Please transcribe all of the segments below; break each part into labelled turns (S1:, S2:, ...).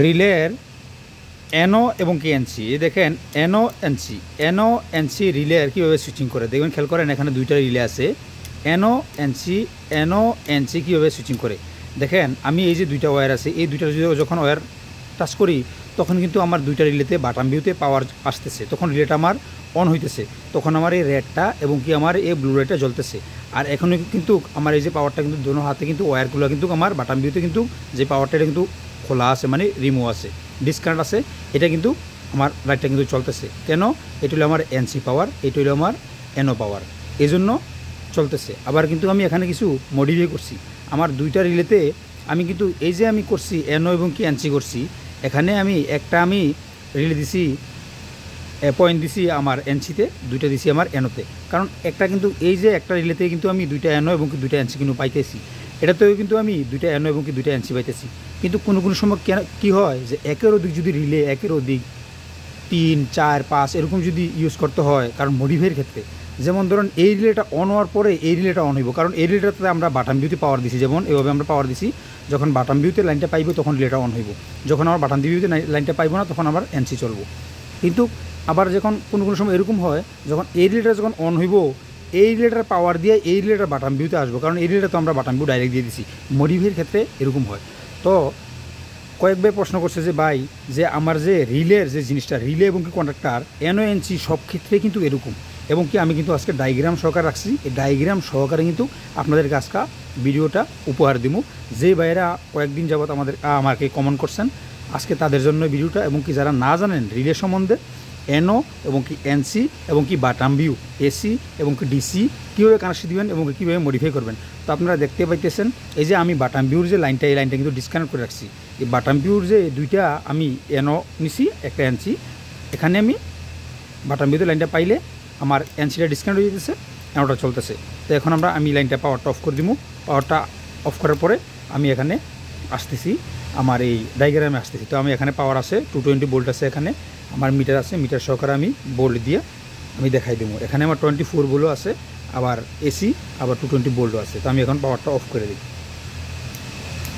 S1: রিলের এনও এবং কি এনসি, এই দেখেন এনও এনসি রিলের কীভাবে সুইচিং করে দেখবেন, খেয়াল করেন এখানে দুইটা রিলে আছে, এনও এনসি কীভাবে সুইচিং করে দেখেন। আমি এই যে দুইটা ওয়্যার আছে, এই দুইটা যখন ওয়্যার টাচ করি তখন কিন্তু আমার দুইটা রিলেতে বাটাম ভিউতে পাওয়ার আসতেছে, তখন রিলেটা আমার অন হইতেছে, তখন আমার এই রেডটা এবং কি আমার এই ব্লু লাইটটা জ্বলতেছে। আর এখনও কিন্তু আমার এই যে পাওয়ারটা কিন্তু দোনো হাতে কিন্তু ওয়্যারগুলো কিন্তু আমার বাটাম ভিউতে কিন্তু যে পাওয়ারটা এটা কিন্তু খোলা আছে, মানে রিমুভ আছে, ডিসকানেক্ট আছে, এটা কিন্তু আমার লাইটটা কিন্তু চলতেছে। কেন? এটা হলো আমার এনসি পাওয়ার, এটা হলো আমার এনও পাওয়ার, এই জন্য চলতেছে। আবার কিন্তু আমি এখানে কিছু মডিফাই করছি আমার দুইটা রিলেতে, আমি কিন্তু এই যে আমি করছি এনও এবং কি এনসি করছি, এখানে আমি একটা রিলে দিছি পয়েন্ট দিছি আমার এনসিতে, দুইটা দিছি আমার এনোতে, কারণ একটা কিন্তু এই যে একটা রিলেতে কিন্তু আমি দুইটা এনও এবং কি দুইটা এনসি কিন্তু পাইতেছি, এটাতেও কিন্তু আমি দুইটা এনও এবং কি দুইটা এনসি পাইতেছি। কিন্তু কোনো কোনো সময় কী হয় যে একের অধিক যদি রিলে একের অধিক 3, 4, 5 এরকম যদি ইউজ করতে হয়, কারণ মডিফাইয়ের ক্ষেত্রে, যেমন ধরুন এই রিলেটা অন হওয়ার পরে এই রিলেটা অন হইব, কারণ এই রিলেটাতে আমরা বাটাম ভিউতে পাওয়ার দিছি, যেমন এভাবে আমরা পাওয়ার দিছি, যখন বাটাম ভিউতে লাইনটা পাইব তখন রিলেটা অন হইব, যখন আমার বাটাম ভিউতে লাইনটা পাইব না তখন আবার এনসি চলবো। কিন্তু আবার যখন কোনো কোনো সময় এরকম হয়, যখন এই রিলেটা যখন অন হইব এই রিলেটার পাওয়ার দিয়ে এই রিলেটার বাটাম ভিউতে আসবো, কারণ এই রিলেটা তো আমরা বাটাম ভিউ ডাইরেক্ট দিয়ে দিছি, মডিফাইয়ের ক্ষেত্রে এরকম হয়। তো কয়েকবার প্রশ্ন করছে যে ভাই যে আমার যে রিলের যে জিনিসটা, রিলে এবং কি কন্ডাক্টার এনও এনসি সব ক্ষেত্রে কিন্তু এরকম, এবং কি আমি কিন্তু আজকে ডায়াগ্রাম সহকারে রাখছি, এই ডায়াগ্রাম সহকারে কিন্তু আপনাদের কাছকা ভিডিওটা উপহার দিব। যে ভাইয়েরা কয়েকদিন যাবত আমাকে কমেন্ট করছেন, আজকে তাদের জন্য ভিডিওটা, এবং কি যারা না জানেন রিলে সম্বন্ধে, এনও এবং কি এনসি এবং কি বাটাম ভিউ এসি এবং কি ডিসি কীভাবে কানেকশন দিবেন এবং কীভাবে মডিফাই করবেন। তো আপনারা দেখতে পাইতেছেন এই যে আমি বাটাম ভিউর যে লাইনটা, এই লাইনটা কিন্তু ডিসকানেক্ট করে রাখছি। এই বাটাম ভিউর যে দুইটা আমি এনও নিছি, একটা এনসি, এখানে আমি বাটাম ভিউতে লাইনটা পাইলে আমার এনসিটা ডিসকানেক্ট হয়ে যেতেছে, এনওটা চলতেছে। তো এখন আমি লাইনটা পাওয়ারটা অফ করে দিব, পাওয়ারটা অফ করার পরে আমি এখানে আসতেছি, আমার এই ডায়াগ্রামে আসতেছি। তো আমি এখানে পাওয়ার আছে 220 ভোল্ট আছে, এখানে আমার মিটার আছে, মিটার সহকারে আমি বোল্ড দিয়ে আমি দেখাই দেবো। এখানে আমার 24 ভোল্টও আছে, আবার এসি, আবার 220 ভোল্টও আছে। তো আমি এখন পাওয়ারটা অফ করে দিই।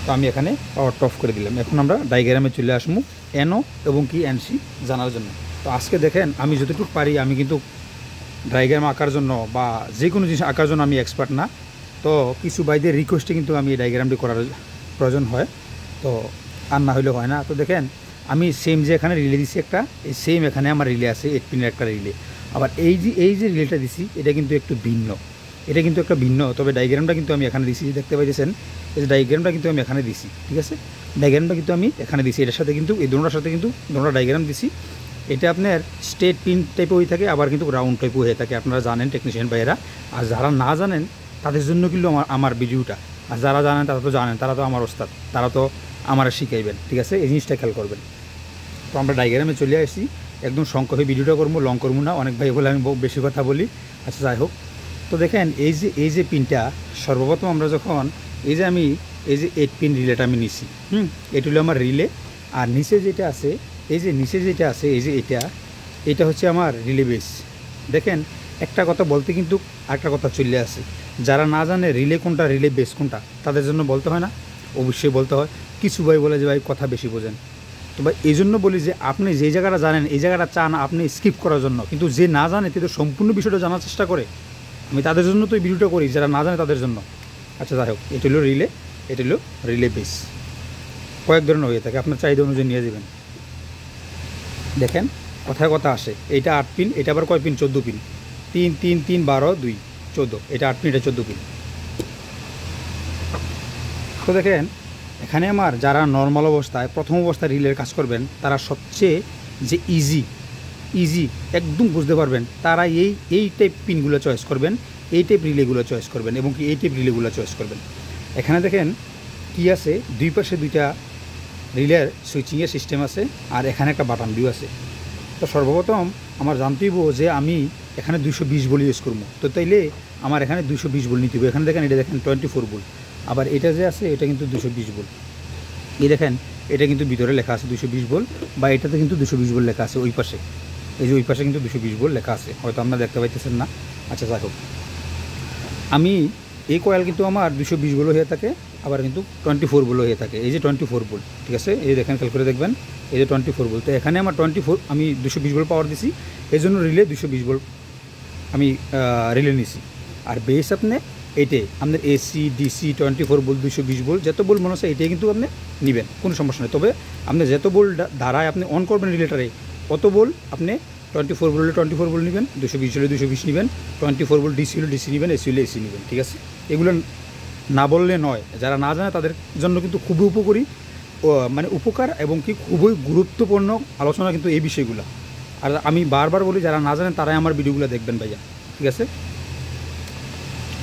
S1: তো আমি এখানে পাওয়ারটা অফ করে দিলাম। এখন আমরা ডায়াগ্রামে চলে আসবো এনও এবং কি এনসি জানার জন্য। তো আজকে দেখেন আমি যতটুকু পারি, আমি কিন্তু ডায়াগ্রাম আঁকার জন্য বা যে কোনো জিনিস আঁকার জন্য আমি এক্সপার্ট না। তো কিছু ভাইদের রিকোয়েস্টে কিন্তু আমি এই ডায়াগ্রামটি করার প্রয়োজন হয়, তো আর না হইলে হয় না। তো দেখেন আমি সেম যে এখানে রিলে দিছি একটা, এই সেম এখানে আমার রিলে আছে 8 পিনের একটা রিলে। আবার এই যে রিলেটা দিছি এটা কিন্তু একটু ভিন্ন, এটা কিন্তু একটা ভিন্ন, তবে ডায়াগ্রামটা কিন্তু আমি এখানে দিছি, দেখতে পাইতেছেন এই যে ডায়াগ্রামটা কিন্তু আমি এখানে দিছি, ঠিক আছে, ডায়াগ্রামটা কিন্তু আমি এখানে দিছি, এটার সাথে কিন্তু এই দুটোটার সাথে কিন্তু দুটোটা ডায়াগ্রাম দিছি। এটা আপনার স্ট্রেট পিন টাইপও হয়ে থাকে, আবার কিন্তু রাউন্ড টাইপও হয়ে থাকে, আপনারা জানেন টেকনিশিয়ান ভাইয়েরা। আর যারা না জানেন তাদের জন্য কিন্তু আমার ভিডিওটা, আর যারা জানেন তারা তো জানেন, তারা তো আমার ওস্তাদ, তারা তো আমার শিখাইবেন, ঠিক আছে, এই জিনিসটা খেয়াল করবেন। তো আমরা ডায়াগ্রামে চলে আসি, একদম সংক্ষেপে ভিডিওটা করবো, লং করবো না, অনেক ভাই বলে আমি বেশি কথা বলি। আচ্ছা যাই হোক, তো দেখেন এই যে পিনটা সর্বপ্রথম আমরা যখন এই যে 8 পিন রিলেটা আমি নিছি, এটা হলো আমার রিলে। আর নিচে যেটা আছে, এই যে নিচে যেটা আছে, এই যে এটা হচ্ছে আমার রিলে বেস। দেখেন একটা কথা বলতে কিন্তু আরেকটা কথা চলে আসে, যারা না জানে রিলে কোনটা রিলে বেস কোনটা, তাদের জন্য বলতে হয় না, অবশ্যই বলতে হয়। কিছু ভাই বলে যে ভাই কথা বেশি বোঝেন, তো ভাই এই জন্য বলি যে আপনি যে জায়গাটা জানেন এই জায়গাটা চান আপনি স্কিপ করার জন্য, কিন্তু যে না জানে তিনি তো সম্পূর্ণ বিষয়টা জানার চেষ্টা করে। আমি তাদের জন্য তো এই ভিডিওটা করি, যারা না জানে তাদের জন্য। আচ্ছা যাই হোক, এটা হলো রিলে, এটা হলো রিলে বেস। কয়েক ধরনের হয়ে থাকে, আপনার চাহিদা অনুযায়ী নিয়ে যাবেন। দেখেন কথায় কথা আসে, এইটা 8 পিন, এটা আবার কয় পিন? 14 পিন, 3 3 3 12 2 14, এটা 8 পিন, এটা 14 পিন। তো দেখেন এখানে আমার যারা নর্মাল অবস্থায় প্রথম অবস্থায় রিলের কাজ করবেন, তারা সবচেয়ে যে ইজি একদম বুঝতে পারবেন, তারা এই টাইপ পিনগুলো চয়েস করবেন, এই টাইপ রিলেগুলো চয়েস করবেন, এবং কি এই টাইপ রিলেগুলো চয়েস করবেন। এখানে দেখেন কি আছে, দুই পাশে দুইটা রিলের সুইচিংয়ের সিস্টেম আছে, আর এখানে একটা বাটন ভিউ আছে। তো সর্বপ্রথম আমার জানতেইব যে আমি এখানে 220 ভোল্ট ইউজ করবো, তো তাইলে আমার এখানে 220 ভোল্ট নিতে হবে। এখানে দেখেন এটা দেখেন 24 ভোল্ট, আবার এটা যে আছে এটা কিন্তু 220 ভোল্ট। এই দেখেন এটা কিন্তু ভিতরে লেখা আছে 220 ভোল্ট, বা এটাতে কিন্তু 220 ভোল্ট লেখা আছে ওই পাশে, এই যে ওই পাশে কিন্তু 220 ভোল্ট লেখা আছে, হয়তো আপনারা দেখতে পাইতেছেন না। আচ্ছা যাই হোক, আমি এই কয়েল কিন্তু আমার 220 ভোল্ট হয়ে থাকে, আবার কিন্তু 24 ভোল্ট হয়ে থাকে। এই যে 24 ভোল্ট, ঠিক আছে, এই দেখেন খেয়াল করে দেখবেন, এই যে 24 ভোল্ট। তো এখানে আমার 24 আমি 220 ভোল্ট পাওয়ার দিছি, এই জন্য রিলে 220 ভোল্ট আমি রিলে নিছি। আর বেস আপনি এইটাই আপনার এসি ডিসি 24 ভোল্ট 220 ভোল্ট যত বোল্ট মনে হচ্ছে এইটাই কিন্তু আপনি নেবেন, কোনো সমস্যা নেই। তবে আপনি যত বোল্ট দ্বারায় আপনি অন করবেন রিলেটারে অত বোল্ট আপনি 24 ভোল্ট হলে 24 ভোল্ট নেবেন, 220 হলে 220 নেবেন, 24 ভোল্ট ডিসি হলে ডিসি নেবেন, এসি হলে এসি নেবেন, ঠিক আছে। এগুলো না বললে নয়, যারা না জানে তাদের জন্য কিন্তু খুবই উপকারী, মানে উপকার এবং কি খুবই গুরুত্বপূর্ণ আলোচনা কিন্তু এই বিষয়গুলো। আর আমি বারবার বলি যারা না জানেন তারাই আমার ভিডিওগুলো দেখবেন ভাইয়া, ঠিক আছে।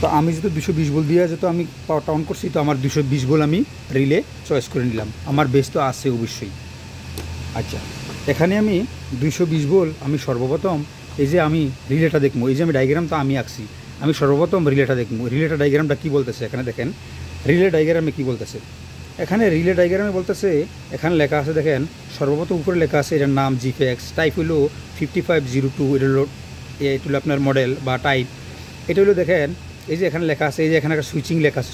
S1: তো আমি যেহেতু 220 ভোল্ট দিয়ে যেহেতু আমি পাওয়ারটা অন করছি, তো আমার 220 ভোল্ট আমি রিলে চয়েস করে নিলাম, আমার বেস তো আছে অবশ্যই। আচ্ছা, এখানে আমি 220 ভোল্ট আমি সর্বপ্রথম এই যে আমি রিলেটা দেখবো, এই যে আমি ডায়াগ্রাম তো আমি আঁকছি, আমি সর্বপ্রথম রিলেটা দেখবো, রিলেটা ডায়াগ্রামটা কী বলতেছে এখানে দেখেন, রিলে ডায়াগ্রামে কী বলতেছে। এখানে রিলে ডায়াগ্রামে বলতেছে, এখানে লেখা আছে দেখেন, সর্বপ্রথম উপরে লেখা আছে এটার নাম জিফেক্স, টাইপ হলো 5502, এটা হলো আপনার মডেল বা টাইপ। এটা হলো দেখেন এই যে এখানে লেখা আছে, এই যে এখানে একটা সুইচিং লেখা আছে,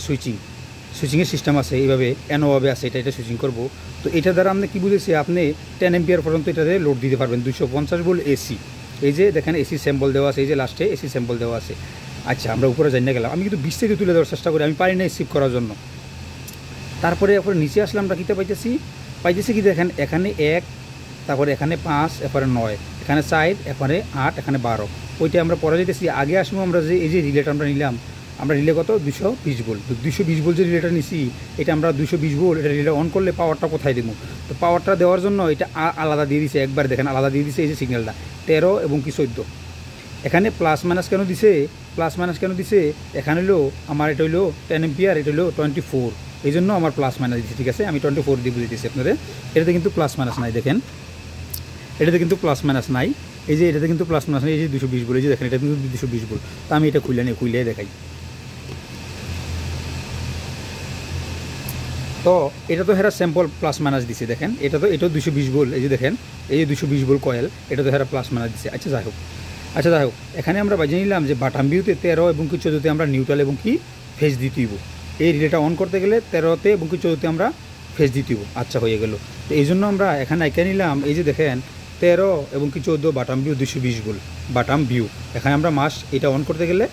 S1: সুইচিংয়ের সিস্টেম আছে, এইভাবে এনোভাবে আছে, এটা সুইচিং করবো। তো এটা দ্বারা আপনি কী বুঝেছি, আপনি 10 এম্পিয়ার পর্যন্ত এটাতে লোড দিতে পারবেন, 250 ভোল্ট এসি। এই যে দেখেন এসি স্যাম্পল দেওয়া আছে, এই যে লাস্টে এসি স্যাম্পল দেওয়া আছে। আচ্ছা, আমরা উপরে জানিয়ে গেলাম, আমি কিন্তু 20 থেকে তুলে দেওয়ার চেষ্টা করি, আমি পারি না শিফট করার জন্য। তারপরে নিচে আসলাম, আমরা কীতে পাইতেছি কি দেখেন, এখানে 1, তারপরে এখানে 5, এরপরে 9, এখানে 4, এরপরে 8, এখানে 12। ওইটা আমরা পরে যেতেছি। আগে আসবো আমরা যে এই যে রিলেটা আমরা নিলাম, আমরা রিলে কত 220 ভোল্ট, 220 ভোল্ট যে রিলেটা নিছি, এটা আমরা 220 ভোল্ট এটা রিলে অন করলে পাওয়ারটা কোথায় দেবো, তো পাওয়ারটা দেওয়ার জন্য এটা আলাদা দিয়ে দিছে, একবার দেখেন আলাদা দিয়ে দিছে। এই যে সিগন্যালটা 13 এবং কি 14, এখানে প্লাস মাইনাস কেন দিছে, এখানে হলো আমার এটা হলো 10 এম্পিয়ার, এটা হলো 24, এই জন্য আমার প্লাস মাইনাস দিচ্ছে, ঠিক আছে। আমি 24 দিয়ে বুঝে দিচ্ছি আপনাদের, এটাতে কিন্তু প্লাস মাইনাস নাই, দেখেন এটাতে কিন্তু প্লাস মাইনাস নাই, এই যে এটাতে কিন্তু প্লাস মাইনাস নাই, এই যে 220 ভোল্ট, এই যে দেখেন এটা কিন্তু 220 ভোল্ট। তো আমি এটা খুলে দেখাই। তো এটা তো হেরা স্যাম্পল প্লাস মাইনাস দিছে, দেখেন এটাও 220 ভোল্ট, এই যে দেখেন এই যে 220 ভোল্ট কয়েল, এটা তো হেরা প্লাস মাইনাস দিছে। আচ্ছা যাই হোক, এখানে আমরা বাজিয়ে নিলাম যে বাটাম ভিউতে 13 এবং কি 14তে আমরা নিউট্রাল এবং কি ফেজ দিতে হইব। এই রিলেটা অন করতে গেলে 13তে এবং কি 14তে আমরা ফেজ দিতে হইব। আচ্ছা, হয়ে গেল। তো এই জন্য আমরা এখানে এঁকে নিলাম, এই যে দেখেন 13 এবং কি 14 বাটাম ভিউ 220 ভোল্ট বাটাম ভিউ, এখানে আমরা এটা অন করতে গেলে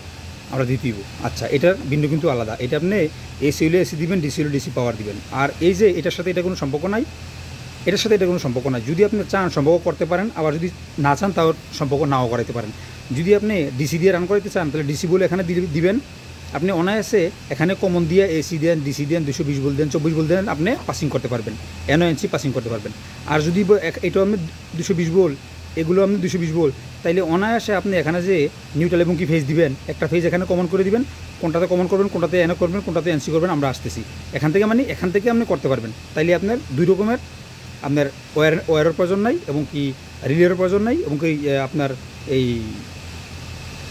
S1: আমরা দিতে হইব। আচ্ছা, এটার বিন্দু কিন্তু আলাদা, এটা আপনি এসি হলে এসি দিবেন, ডিসি হলে ডিসি পাওয়ার দিবেন। আর এই যে এটার সাথে এটা কোনো সম্পর্ক নাই, যদি আপনি চান সম্পর্ক করতে পারেন, আবার যদি না চান তাও সম্পর্ক নাও করাইতে পারেন। যদি আপনি ডিসি দিয়ে রান করাইতে চান তাহলে ডিসি বলে এখানে দিবেন, আপনি অনায়াসে এখানে কমন দিয়ে এসি দেন, ডিসি দেন, 220 ভোল্ট দেন, 24 ভোল্ট দেন, আপনি পাসিং করতে পারবেন, এনওএনসি পাসিং করতে পারবেন। আর যদি এটাও আপনি 220 ভোল্ট, এগুলো আপনি 220 ভোল্ট, তাইলে অনায়াসে আপনি এখানে যে নিউট্রাল এবং কি ফেজ দিবেন, একটা ফেজ এখানে কমন করে দিবেন, কোনটাতে কমন করবেন, কোনটাতে এনও করবেন, কোনটাতে এনসি করবেন, আমরা আসতেছি এখান থেকে আপনি করতে পারবেন। তাইলে আপনার দুই রকমের আপনার ওয়ারের প্রয়োজন নাই এবং কি রিলের প্রয়োজন নাই এবং কি আপনার এই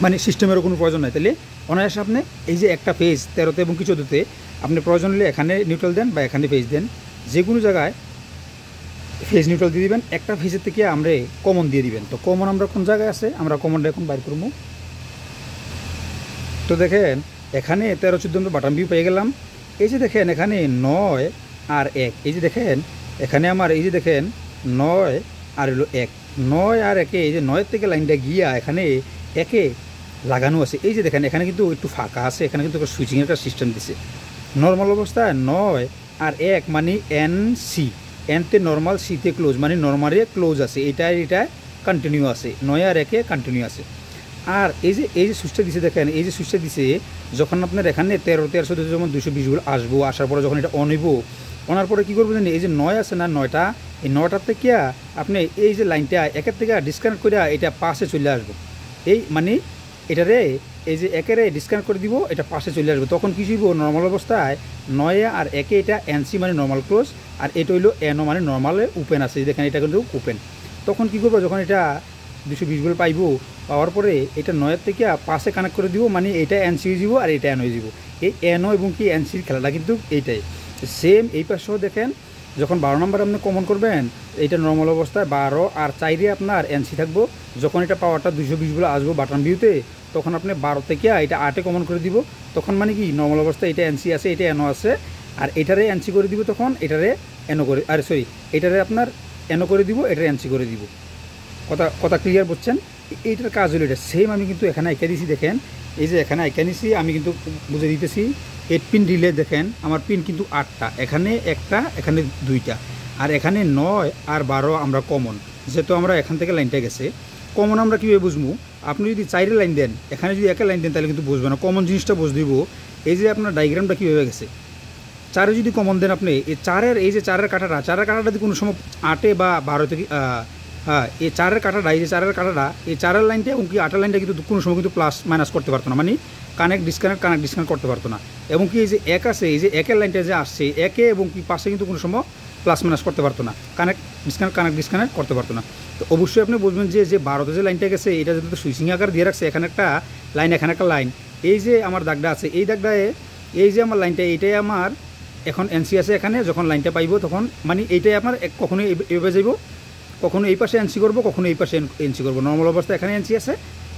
S1: মানে সিস্টেমেরও কোনো প্রয়োজন নাই। তাহলে অনায়াসে আপনি এই যে একটা ফেজ 13তে এবং কি 14তে আপনি প্রয়োজন হলে এখানে নিউট্রাল দেন বা এখানে ফেজ দেন, যে কোনো জায়গায় ফেজ নিউট্রাল দিয়ে দিবেন, একটা ফেজের থেকে আমরা কমন দিয়ে দিবেন। তো কমন আমরা কোন জায়গায় আছে, আমরা কমনটা এখন বাইর করবো। তো দেখেন এখানে 13-14 আমরা বাটাম ভিউ পেয়ে গেলাম। এই যে দেখেন এখানে 9 আর 1, এই যে দেখেন এখানে আমার এই যে দেখেন 9 আর হলো 1, 9 আর 1, এই যে 9 থেকে লাইনটা গিয়া এখানে 1-এ লাগানো আছে। এই যে দেখেন এখানে কিন্তু একটু ফাঁকা আছে, এখানে কিন্তু একটা সুইচিংয়ের একটা সিস্টেম দিছে। নর্মাল অবস্থায় 9 আর 1 মানে এনসি, এনতে নর্মাল, সিতে ক্লোজ, মানে নর্মালে ক্লোজ আছে, এটা কন্টিনিউ আছে, 9 আর 1-এ কন্টিনিউ আছে। আর এই যে সুইচটা দিছে দেখেন, এই যে সুইচটা দিছে যখন আপনার এখানে 13-14 যখন 220 ভোল্ট আসবো, আসার পরে যখন এটা অন হইব, ওনার পরে কী করবো জানি, এই যে 9 আছে না 9টা, এই 9টার থেকে আপনি এই যে লাইনটা 1-এর থেকে ডিসকানেক্ট করে এটা পাশে চলে আসবো। এই মানে এটারে এই যে 1-এরে ডিসকানেক্ট করে দিব, এটা পাশে চলে আসবে। তখন কী হইব, নর্মাল অবস্থায় 9 আর 1-এ এটা এনসি মানে নর্মাল ক্লোজ, আর এটা হইলো এনও মানে নর্মালে ওপেন আছে, দেখেন এটা কিন্তু ওপেন। তখন কী করবো, যখন এটা 220 ভোল্ট পাইবো, পাওয়ার পরে এটা 9-এর থেকে পাশে কানেক্ট করে দিব, মানে এটা এনসি হয়ে যাব আর এটা এন হয়ে যাব। এই এনও এবং কি এনসির খেলাটা কিন্তু এইটাই সেম। এই পাশেও দেখেন যখন 12 নম্বর আপনি কমন করবেন, এইটা নর্মাল অবস্থায় 12 আর 4 আপনার এনসি থাকবো। যখন এটা পাওয়ারটা 220 বলে আসবো বাটন ভিউতে, তখন আপনি 12 থেকে এটা 8 কমন করে দিব। তখন মানে কি নর্মাল অবস্থায় এটা এনসি আছে, এটা এনও আছে, আর এটারে এনসি করে দিব, তখন এটারে এনও করে, আর সরি এটারে আপনার এনও করে দিব, এটারে এনসি করে দিব। কথা কথা ক্লিয়ার বুঝছেন? এইটার কাজ হলো এটা। সেম আমি কিন্তু এখানে আঁকা দিছি, দেখেন এই যে এখানে আঁকা নিছি, আমি কিন্তু বুঝে দিতেছি। 8 পিন রিলে দেখেন আমার পিন কিন্তু 8টা, এখানে একটা, এখানে 2টা, আর এখানে 9 আর 12 আমরা কমন। যেহেতু আমরা এখান থেকে লাইনটা গেছে কমন, আমরা কীভাবে বুঝবো? আপনি যদি 4 লাইন দেন, এখানে যদি একা লাইন দেন, তাহলে কিন্তু বুঝবে না। কমন জিনিসটা বুঝ দিব এই যে আপনার ডায়াগ্রামটা কীভাবে গেছে। 4 যদি কমন দেন আপনি, এই 4-এর এই যে 4-এর কাঁটাটা, 4-এর কাঁটাটা যদি কোনো সময় 8 বা 12 থেকে হ্যাঁ, এই 4-এর কাঁটাটা, এই যে 4-এর কাঁটাটা, এই 4-এর লাইনটা এবং কি 8-এর লাইনটা কিন্তু কোনো সময় কিন্তু প্লাস মাইনাস করতে পারতো না, মানে কানেক্ট ডিসকানেক্ট করতে পারতো না। এবং কি এই যে 1 আছে, এই যে 1-এর লাইনটা যে আসছে, 1-এ এবং কি পাশে কিন্তু কোনো সময় প্লাস মাইনাস করতে পারতো না, কানেক্ট ডিসকানেক্ট করতে পারতো না। তো অবশ্যই আপনি বুঝবেন যে 12তে যে লাইনটা গেছে, এটা যদি সুইচিং আকার দিয়ে রাখছে, এখানে একটা লাইন, এখানে একটা লাইন, এই যে আমার দাগটা আছে, এই দাগটায় এই যে আমার লাইনটা, এইটাই আমার এখন এনসি আছে এখানে। যখন লাইনটা পাইব তখন মানে এইটাই আমার কখনো এইভাবে যাইব, কখনো এই পাশে এনসি করবো, কখনো এই পাশে এনসি করবো। নর্মাল অবস্থায় এখানে এনসি আছে,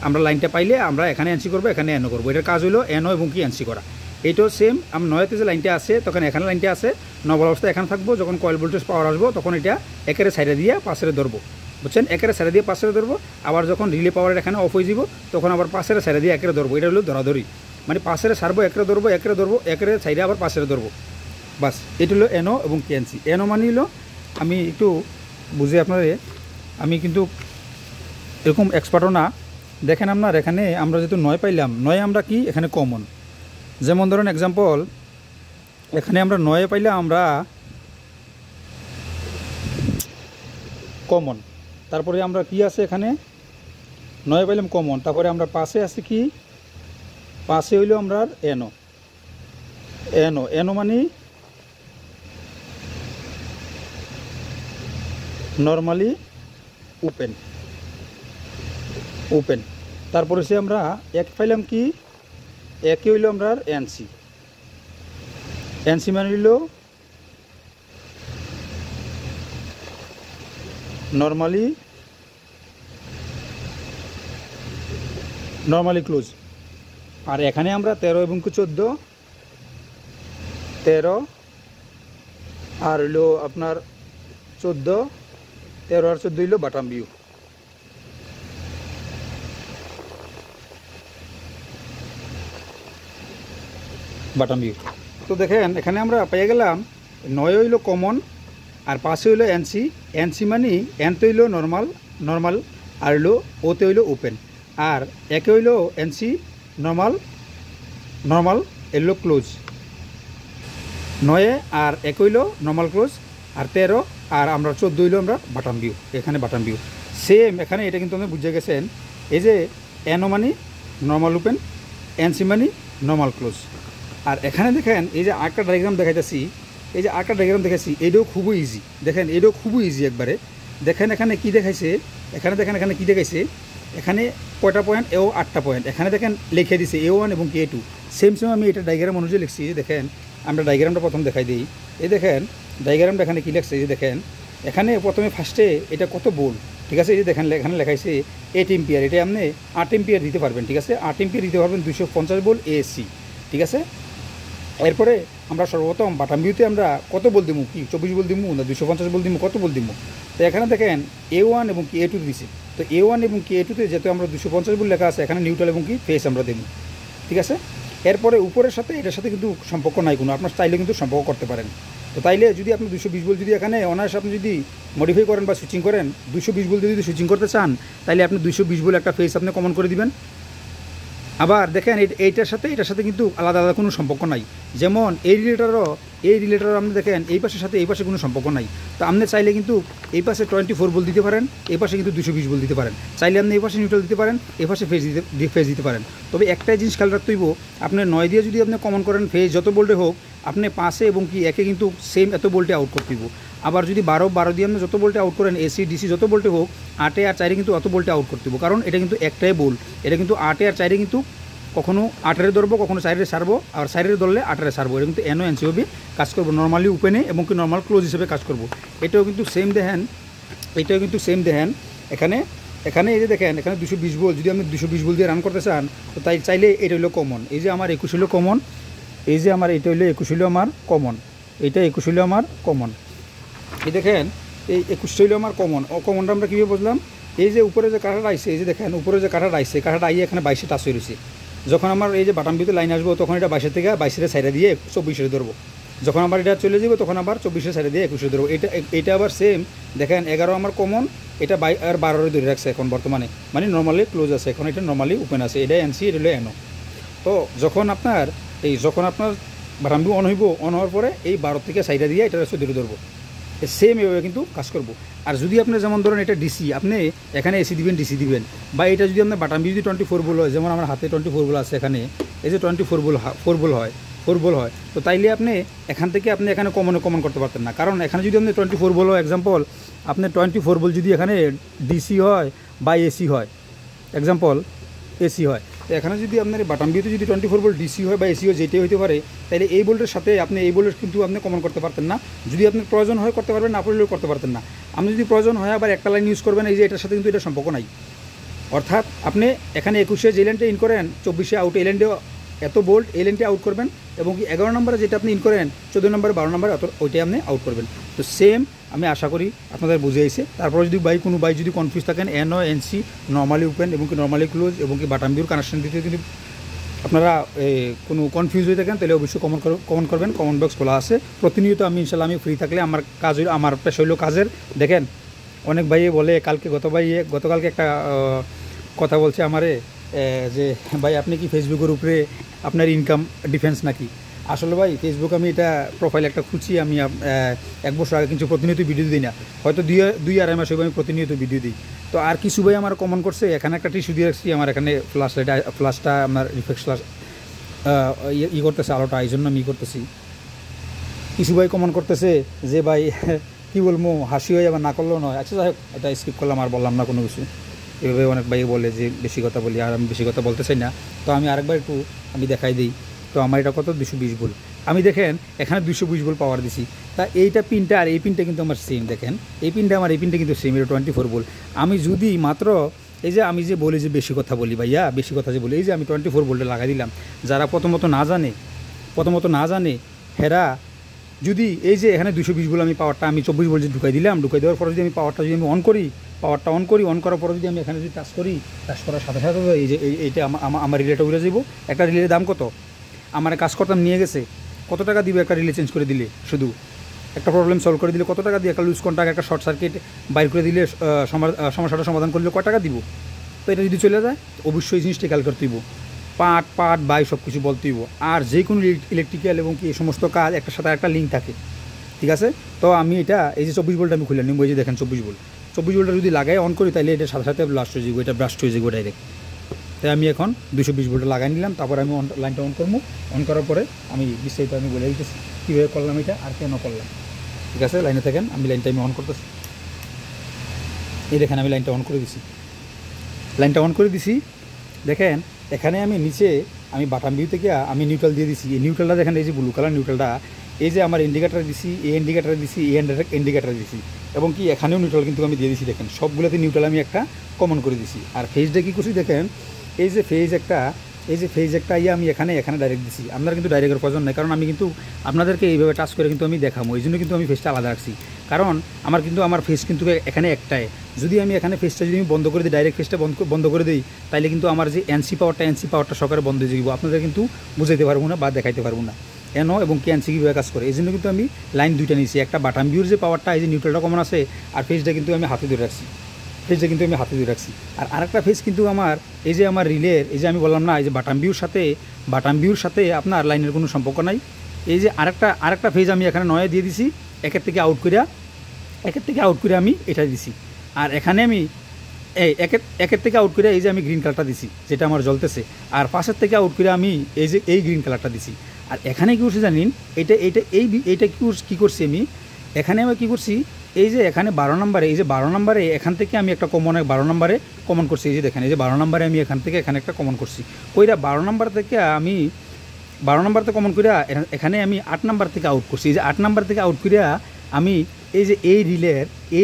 S1: আমরা লাইনটা পাইলে আমরা এখানে এনসি করবো, এখানে এনও করবো। এটার কাজ হলো এনও এবং কি এনসি করা। এইটাও সেম, আমি 9-তে যে লাইনটা আছে তখন এখানে লাইনটা আছে, নর্মাল অবস্থায় এখানে থাকবো। যখন কয়েল ভোল্টেজ পাওয়ার আসবো, তখন এটা একের সাইডে দিয়ে পাশের ধরবো, বুঝছেন? একের সাইডে দিয়ে পাশের ধরবো। আবার যখন রিলে পাওয়ারের এখানে অফ হয়ে যাব, তখন আবার পাশের সাইডে দিয়ে একের ধরবো। এটা হলো ধরাধরি, মানে পাশের সারবো, একের ধরবো, একের সাইডে আবার পাশের ধরবো। বাস, এটা হলো এনও এবং কি এনসি। এনও মানে হলো, আমি একটু বুঝে আপনারে, আমি কিন্তু এরকম এক্সপার্টও না। দেখেন আপনার এখানে আমরা যেহেতু 9 পাইলাম, 9 আমরা কি এখানে কমন। যেমন ধরুন এক্সাম্পল, এখানে আমরা 9 পাইলাম, আমরা কমন। তারপরে আমরা কি আছে এখানে 9 পাইলাম কমন। তারপরে আমরা পাশে আছে কি, পাশে হইলো আমরা এনও। এনও মানে নর্মালি ওপেন। তারপরে সে আমরা 1 পাইলাম কি, একে হইলো আমরা এনসি মানে হইল নর্মালি ক্লোজ। আর এখানে আমরা 13 এবং 14, 13 আর হইলো আপনার 14, 13 আর 14 হইলো বাটাম ভিউ। তো দেখেন এখানে আমরা পেয়ে গেলাম 9 হইলো কমন, আর পাশে হইলো এনসি মানে এনতে হইলো নর্মাল, আর হইলো ওতে হইলো ওপেন, আর একে হইলো এনসি নর্মাল এলো ক্লোজ। 9 আর এক হইলো নর্মাল ক্লোজ, আর 13 আর আমরা 14 হইলো আমরা বাটাম ভিউ। এখানে বাটাম ভিউ সেম, এখানে এটা কিন্তু আপনি বুঝে গেছেন। এই যে এনও মানে নর্মাল ওপেন, এনসি মানে নর্মাল ক্লোজ। আর এখানে দেখেন এই যে আরেকটা ডায়াগ্রাম দেখাইতেছি, এই যে আরেকটা ডায়াগ্রাম দেখাচ্ছি, এটাও খুবই ইজি। দেখেন এটাও খুবই ইজি একবারে। দেখেন এখানে কি দেখাইছে, এখানে দেখেন এখানে কি দেখাইছে, এখানে কয়টা পয়েন্ট, এও 8টা পয়েন্ট। এখানে দেখেন লিখে দিছে A1 এবং A2 সেম আমি এটা ডায়াগ্রাম অনুযায়ী লিখছি। দেখেন আমরা ডায়াগ্রামটা প্রথম দেখাই দিই। এই দেখেন ডায়াগ্রামটা এখানে কী লিখছে, এই দেখেন এখানে প্রথমে ফার্স্টে এটা কত ভোল্ট, ঠিক আছে? এই যে দেখেন এখানে লেখাইছে 8 এম্পিয়ার, এটা আপনি 8 এম্পিয়ার দিতে পারবেন, ঠিক আছে? 8 এম্পিয়ার দিতে পারবেন 250 ভোল্ট AC, ঠিক আছে? এরপরে আমরা সর্বপ্রথম বাটাম ভিউতে আমরা কত বল দিব, কি 24 বল দিব না 250 বল দিব, কত বল দিব? তো এখানে দেখেন A1 এবং কি A2 দিছে। তো A1 এবং কি A2তে যেহেতু আমরা 250 বল লেখা আছে, এখানে নিউট্রাল এবং কি ফেস আমরা দেব, ঠিক আছে? এরপরে উপরের সাথে এটার সাথে কিন্তু সম্পর্ক নাই কোনো, আপনার চাইলে কিন্তু সম্পর্ক করতে পারেন। তো তাইলে যদি আপনি 220 বল যদি এখানে অনায়াসে আপনি যদি মডিফাই করেন বা সুইচিং করেন, 220 বল যদি সুইচিং করতে চান, তাহলে আপনি 220 বল একটা ফেস আপনি কমন করে দিবেন। আবার দেখেন এটার সাথে কিন্তু আলাদা কোনো সম্পর্ক নাই। যেমন এই রিলেটারও আপনি দেখেন এই পাশের সাথে এই পাশে কোনো সম্পর্ক নাই। তো আপনি চাইলে কিন্তু এই পাশে 24 বল দিতে পারেন, এই পাশে কিন্তু 220 বল দিতে পারেন। চাইলে আপনি এই পাশে নিউট্রাল দিতে পারেন, এই পাশে ফেজ দিতে পারেন। তবে একটাই জিনিস খেয়াল রাখতে হইব, আপনি 9 দিয়ে যদি আপনি কমন করেন, ফেজ যত ভোল্টে হোক, আপনি 5 এবং কি 1 কিন্তু সেম এত ভোল্টে আউট করতে হইব। আবার যদি 12 দিয়ে আপনি যত ভোল্টে আউট করেন, AC DC যত ভোল্টে হোক, 8 আর 4 কিন্তু অত ভোল্টে আউট করতে হইব। কারণ এটা কিন্তু একটাই বোল্ট, এটা কিন্তু 8 আর 4 কিন্তু কখনো 8-এর ধরবো, কখনো 4-এর ছাড়বো, আর 4-এর ধরলে 8-এর ছাড়বো। এটা কিন্তু এনও এনসি হবে কাজ করবো, নর্মালি ওপেনে এবং কি নর্মাল ক্লোজ হিসেবে কাজ করবো। এটাও কিন্তু সেম দেখেন, এটাও কিন্তু সেম দেখেন। এখানে এখানে এই যে দেখেন, এখানে 220 ভোল্ট, যদি আপনি 220 ভোল্ট দিয়ে রান করতে চান তো তাই চাইলে এটা হলো কমন। এই যে আমার 21 হলো কমন, এই যে আমার এটা হলো 21 হলো আমার কমন, এটা 21 হলো আমার কমন। এই দেখেন এই 21 হলো আমার কমন। কমনটা আমরা কীভাবে বুঝলাম? এই যে উপরে যে কাঁটাটা আইছে, এই যে দেখেন উপরে যে কাঁটাটা আইছে, কাঁটাটা আইয়ে এখানে 22-এ টাচ হয়ে রয়েছে। যখন আমার এই যে বাটাম বিতে লাইন আসবো তখন এটা 22-এর থেকে 22-এর সাইডে দিয়ে 24-এ ধরবো। যখন আবার এটা চলে যাবে তখন আবার 24-এর সাইডে দিয়ে 21-এ ধরবো। এটা আবার সেম দেখেন, 11 আমার কমন, এটা আর 12-এ ধরে রাখছে এখন বর্তমানে, মানে নর্মালি ক্লোজ আছে এখন, এটা নর্মালি ওপেন আছে। এটা এনসি, এটা হলো এনও। তো যখন আপনার বাটাম বি অন হইব, অন হওয়ার পরে এই 12 থেকে সাইডে দিয়ে এটা 14-এ ধরবো। সেম এভাবে কিন্তু কাজ করবো। আর যদি আপনি যেমন ধরেন এটা ডিসি, আপনি এখানে এসি দিবেন, ডিসি দিবেন, বা এটা যদি আপনার বাটাম বি যদি 24 ভোল্ট হয়, যেমন আমার হাতে 24 ভোল্ট আছে, এখানে এই যে 24 ভোল্ট 4 ভোল্ট হয়, তো তাইলে আপনি এখান থেকে আপনি এখানে কমন করতে পারতেন না। কারণ এখানে যদি আপনি 24 ভোল্ট হয়, এক্সাম্পল আপনার 24 ভোল্ট যদি এখানে ডিসি হয় বা এসি হয়, এক্সাম্পল এসি হয়, তো এখানে যদি আপনার বাটাম বিতে যদি 24 ভোল্ট ডিসি হয় বা এসি হয়, যেটাই হতে পারে, তাহলে এই ভোল্টের সাথে আপনি এই ভোল্টের কিন্তু আপনি কমন করতে পারতেন না। যদি আপনার প্রয়োজন হয় করতে পারবেন, না পড়লেও করতে পারতেন না। আপনি যদি প্রয়োজন হয় আবার একটা লাইন ইউজ করবেন, এই যে এটার সাথে কিন্তু এটা সম্পর্ক নাই। অর্থাৎ আপনি এখানে 21-এ যে লাইনটা ইন করেন, 24-এ আউট, এই লাইনটা এত ভোল্ট, এই লাইনটা আউট করবেন, এবং কি 11 নম্বরে যেটা আপনি ইন করেন, 14 নম্বরে 12 নম্বরে ওইটাই আপনি আউট করবেন। তো সেম আমি আশা করি আপনাদের বুঝিয়েছে। তারপরে যদি কোনো যদি কনফিউজ থাকেন, এনও এনসি, নর্মালি ওপেন এবং কি নর্মালি ক্লোজ এবং কি বাটাম বিউর কানেকশন দিতে যদি আপনারা কোনো কনফিউজ হয়ে থাকেন, তাহলে অবশ্যই কমেন্ট করবেন, কমেন্ট বক্স খোলা আছে। প্রতিনিয়ত আমি ইনশাল্লাহ আমি ফ্রি থাকলে আমার কাজ হইল, আমার পেশা হইল কাজের। দেখেন অনেক ভাইয়ে বলে, গতকালকে একটা কথা বলছে আমারে যে ভাই আপনি কি ফেসবুকের উপরে আপনার ইনকাম ডিফেন্স নাকি? আসলে ভাই ফেসবুক আমি এটা প্রোফাইল একটা খুঁজি, আমি 1 বছর আগে কিন্তু প্রতিনিয়ত ভিডিও দিই না, হয়তো 2-2.5 মাস আমি প্রতিনিয়ত ভিডিও দিই। তো আর কিছু ভাই আমার কমেন্ট করছে, এখানে একটা টিস্যু দিয়ে রাখছি, আমার এখানে ফ্লাশটা আমার রিফ্লেক্স ফ্লাশ করতেছে আলোটা, এই জন্য আমি করতেছি। কিছু ভাই কমেন্ট করতেছে যে ভাই কী বলবো, হাসি হয়ে আবার না করলেও নয়। আচ্ছা যাই হোক, এটা স্কিপ করলাম, আর বললাম না কোনো কিছু। এভাবে অনেক ভাই বলে যে বেশি কথা বলি, আর আমি বেশি কথা বলতে চাই না। তো আমি আরেকবার একটু আমি দেখাই দিই। তো আমার এটা কত 220 ভোল্ট, আমি দেখেন এখানে 220 ভোল্ট পাওয়ার দিছি। তা এইটা পিনটা আর এই পিনটা কিন্তু আমার সেম, দেখেন এই পিনটা আমার এই পিনটা কিন্তু সেম, এটা 24 ভোল্ট। আমি যদি মাত্র এই যে আমি যে বলি যে বেশি কথা বলি ভাইয়া, বেশি কথা যে বলি, এই যে আমি 24 ভোল্টে লাগাই দিলাম। যারা প্রথমত না জানে হেরা যদি এই যে এখানে 220 ভোল্ট আমি পাওয়ারটা আমি 24 ভোল্ট ঢুকাই দিলাম, ঢুকাই দেওয়ার পরে যদি আমি পাওয়ারটা যদি আমি পাওয়ারটা অন করার পরে যদি আমি এখানে যদি টাচ করার সাথে সাথে এই যে এইটা আমার রিলেটা উড়ে যাবো। একটা রিলের দাম কত? আমার কাজ করতাম নিয়ে গেছে, কত টাকা দিবে একটা রিলে চেঞ্জ করে দিলে, শুধু একটা প্রবলেম সলভ করে দিলে কত টাকা দিয়ে, একটা লুজ কন্টাক্ট, একটা শর্ট সার্কিট বাইর করে দিলে, সমস্যাটা সমাধান করলে কত টাকা দিব? তো এটা যদি চলে যায় অবশ্যই জিনিসটা খেয়াল করতে দিব, পার্ট বাই সব কিছু বলতে দিব। আর যে কোনো ইলেকট্রিক্যাল এবং কি এই সমস্ত কাজ একটার সাথে একটা লিঙ্ক থাকে, ঠিক আছে? তো আমি এটা এই যে 24 ভোল্ট আমি খুলে নিব, এই যে দেখেন 24 ভোল্টটা যদি লাগাই অন করি, তাহলে এটা সাথে সাথে ব্লাস্ট হয়ে যাবে, এটা ব্লাস্ট হয়ে যাবে ডাইরেক্ট। তাই আমি এখন 220 ভোল্ট লাগাই নিলাম, তারপর আমি লাইনটা অন করবো। অন করার পরে আমি বিস্তারিত আমি বলে দিতেছি কীভাবে করলাম এটা আর কেন করলাম, ঠিক আছে? লাইনে থাকেন, আমি লাইনটা অন করতেছি। এই দেখেন আমি লাইনটা অন করে দিছি, দেখেন এখানে আমি নিচে আমি বাটাম ভিউ থেকে আমি নিউট্রাল দিয়ে দিছি। এই নিউট্রালটা দেখেন, এই যে ব্লু কালার নিউট্রালটা, এই যে আমার ইন্ডিকেটার দিছি, এই ইন্ডিকেটার দিছি, এবং কি এখানেও নিউট্রাল কিন্তু আমি দিয়ে দিছি। দেখেন সবগুলোতে নিউট্রাল আমি একটা কমন করে দিছি। আর ফেজটা কী করছি দেখেন, এই যে ফেজ একটা আমি এখানে ডাইরেক্ট দিছি। আপনারা কিন্তু ডাইরেক্টের প্রয়োজন নেই, কারণ আমি কিন্তু আপনাদেরকে এইভাবে টাচ করে কিন্তু আমি দেখাবো, এই জন্য কিন্তু আমি ফেজটা আলাদা রাখছি। কারণ আমার ফেজ কিন্তু এখানে একটাই, যদি আমি এখানে ফেজটা যদি আমি বন্ধ করে দিই, ডাইরেক্ট ফেজটা বন্ধ করে দিই, তাহলে কিন্তু আমার যে এনসি পাওয়ারটা সকালে বন্ধ হয়ে যাবো, আপনাদের কিন্তু বুঝাইতে পারবো না বা দেখাইতে পারবো না এনও এবং কি এনসি কীভাবে কাজ করে। এই জন্য কিন্তু আমি লাইন দুইটা নিয়েছি, একটা বাটাম ভিউর যে পাওয়ারটা, এই যে নিউট্রালটা কমন আছে, আর ফেজটা কিন্তু আমি হাতে ধরে রাখছি। আর আরেকটা ফেজ কিন্তু আমার এই যে আমার রিলের, এই যে আমি বললাম না, এই যে বাটাম ভিউর সাথে আপনার লাইনের কোনো সম্পর্ক নাই। এই যে আরেকটা ফেজ আমি এখানে নয়া দিয়ে দিছি, একের থেকে আউট করে আমি এটা দিছি। আর এখানে আমি একের থেকে আউট করে এই যে আমি গ্রিন কালারটা দিছি, যেটা আমার জ্বলতেছে। আর পাশের থেকে আউট করে আমি এই যে এই গ্রিন কালারটা দিছি। আর এখানে কী করছি জানেন, এইটা কী করছি আমি, এখানে আমি কী করছি, এই যে এখানে 12 নম্বরে, এই যে 12 নম্বরে এখান থেকে আমি একটা কমন 12 নম্বরে কমন করছি। এই যে দেখেন, এই যে 12 নম্বরে আমি এখান থেকে এখানে একটা কমন করছি। কইরা 12 নম্বর থেকে আমি 12 নম্বরতে কমন করিয়া এখানে আমি 8 নাম্বার থেকে আউট করছি। এই যে 8 নাম্বার থেকে আউট করিয়া আমি এই যে এই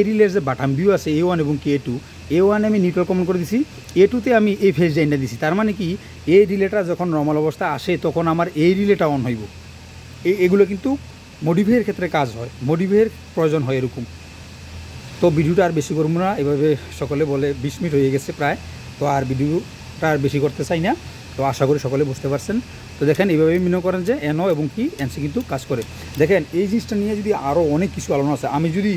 S1: রিলের যে বাটাম ভিউ আছে A1 এবং K2, A1 আমি নিউট্রাল কমন করে দিছি, A2তে আমি এই ফেজ জাইনটা দিছি। তার মানে কি এই রিলেটা যখন নর্মাল অবস্থা আসে তখন আমার এই রিলেটা অন হইব। এগুলো কিন্তু মডিফাইয়ের ক্ষেত্রে কাজ হয়, মডিফাইয়ের প্রয়োজন হয় এরকম। তো ভিডিওটা আর বেশি করবো না, এভাবে সকলে বলে 20 মিনিট হয়ে গেছে প্রায়, তো আর ভিডিওটা আর বেশি করতে চাই না। তো আশা করি সকলে বুঝতে পারছেন। তো দেখেন এইভাবে মনে করেন যে এনও এবং কি এনসি কিন্তু কাজ করে। দেখেন এই জিনিসটা নিয়ে যদি আরও অনেক কিছু আলোচনা আছে, আমি যদি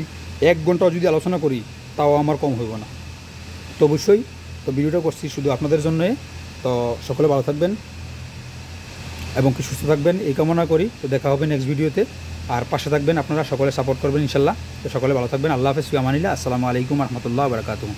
S1: 1 ঘন্টাও যদি আলোচনা করি তাও আমার কম হইব না। তো অবশ্যই তো ভিডিওটা করছি শুধু আপনাদের জন্যে। তো সকলে ভালো থাকবেন এবং কি সুস্থ থাকবেন এই কামনা করি। তো দেখা হবে নেক্সট ভিডিওতে, আর পাশে থাকবেন আপনারা, সকলে সাপোর্ট করবেন ইনশাল্লাহ। তো সকলে ভালো থাকবেন। আল্লাহ হাফেজ, ফি আমানিল্লাহ। আসসালামু আলাইকুম রহমতুল্লাহ বারাকাতুহু।